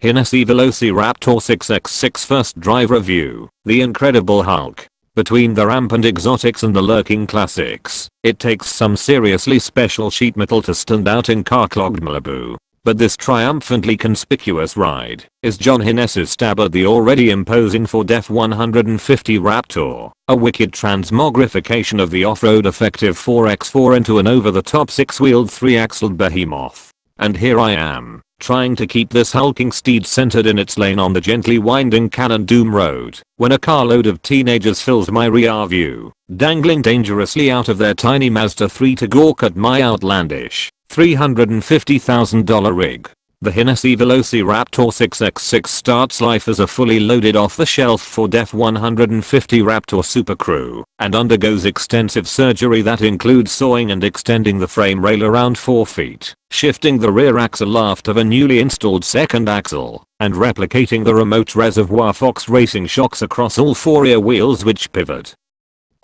Hennessey VelociRaptor 6x6 First Drive Review. The Incredible Hulk. Between the rampant exotics and the lurking classics, it takes some seriously special sheet metal to stand out in car-clogged Malibu. But this triumphantly conspicuous ride is John Hennessey's stab at the already imposing Ford F-150 Raptor, a wicked transmogrification of the off-road-effective 4x4 into an over-the-top 6-wheeled 3-axled behemoth. And here I am, trying to keep this hulking steed centered in its lane on the gently winding Kanan Dume Road, when a carload of teenagers fills my rear view, dangling dangerously out of their tiny Mazda 3 to gawk at my outlandish $350,000 rig. The Hennessey VelociRaptor 6x6 starts life as a fully loaded off-the-shelf Ford F-150 Raptor SuperCrew, and undergoes extensive surgery that includes sawing and extending the frame rail around 4 feet, shifting the rear axle aft of a newly installed second axle, and replicating the remote reservoir Fox racing shocks across all 4 rear wheels which pivot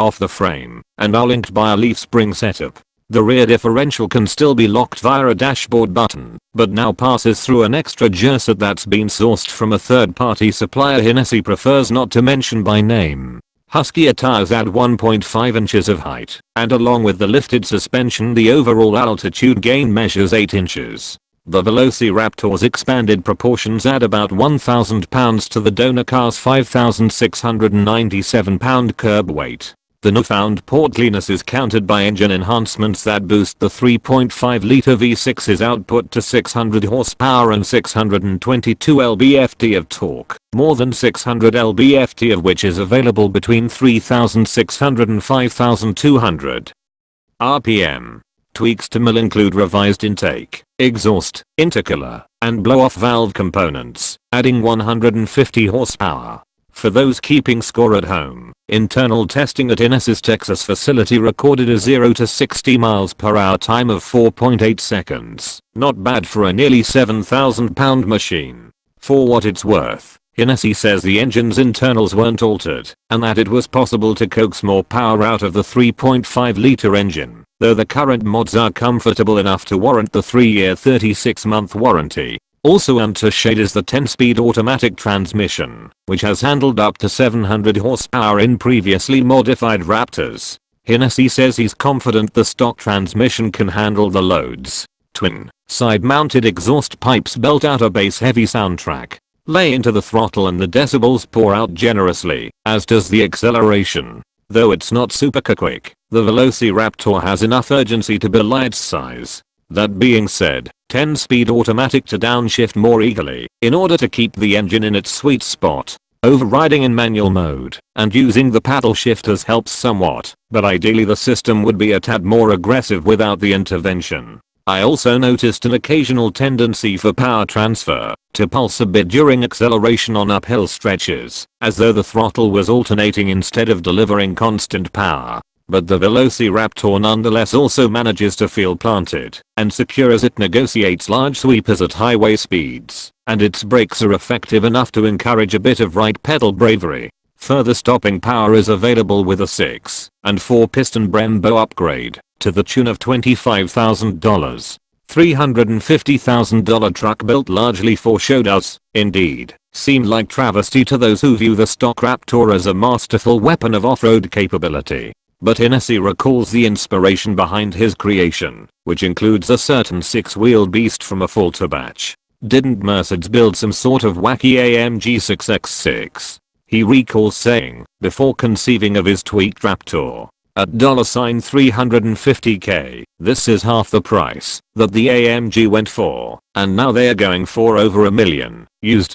off the frame and are linked by a leafspring setup. The rear differential can still be locked via a dashboard button, but now passes through an extra gearset that's been sourced from a third-party supplier Hennessey prefers not to mention by name. Huskier tires add 1.5 inches of height, and along with the lifted suspension the overall altitude gain measures 8 inches. The VelociRaptor's expanded proportions add about 1,000 pounds to the donor car's 5,697 pound curb weight. The newfound portliness is countered by engine enhancements that boost the 3.5-litre V6's output to 600 horsepower and 622 lb-ft of torque, more than 600 lb-ft of which is available between 3,600 and 5,200 rpm. Tweaks to mill include revised intake, exhaust, intercooler, and blow-off valve components, adding 150 horsepower. For those keeping score at home, internal testing at Hennessey's Texas facility recorded a 0 to 60 miles per hour time of 4.8 seconds. Not bad for a nearly 7,000 pound machine. For what it's worth, Hennessey says the engine's internals weren't altered, and that it was possible to coax more power out of the 3.5-litre engine, though the current mods are comfortable enough to warrant the 3-year 36-month warranty. Also under shade is the 10-speed automatic transmission, which has handled up to 700 horsepower in previously modified Raptors. Hennessey says he's confident the stock transmission can handle the loads. Twin, side-mounted exhaust pipes belt out a bass-heavy soundtrack, lay into the throttle and the decibels pour out generously, as does the acceleration. Though it's not super quick, the VelociRaptor has enough urgency to belie its size. That being said, 10-speed automatic to downshift more eagerly, in order to keep the engine in its sweet spot. Overriding in manual mode, and using the paddle shifters helps somewhat, but ideally the system would be a tad more aggressive without the intervention. I also noticed an occasional tendency for power transfer to pulse a bit during acceleration on uphill stretches, as though the throttle was alternating instead of delivering constant power. But the VelociRaptor nonetheless also manages to feel planted and secure as it negotiates large sweepers at highway speeds, and its brakes are effective enough to encourage a bit of right pedal bravery. Further stopping power is available with a 6 and 4-piston Brembo upgrade to the tune of $25,000. $350,000 truck built largely for show does, indeed, seem like travesty to those who view the stock Raptor as a masterful weapon of off-road capability. But Hennessey recalls the inspiration behind his creation, which includes a certain 6-wheeled beast from a Falter batch. Didn't Mercedes build some sort of wacky AMG 6x6? He recalls saying, before conceiving of his tweaked Raptor, at $350k, this is half the price that the AMG went for, and now they're going for over $1 million. Used,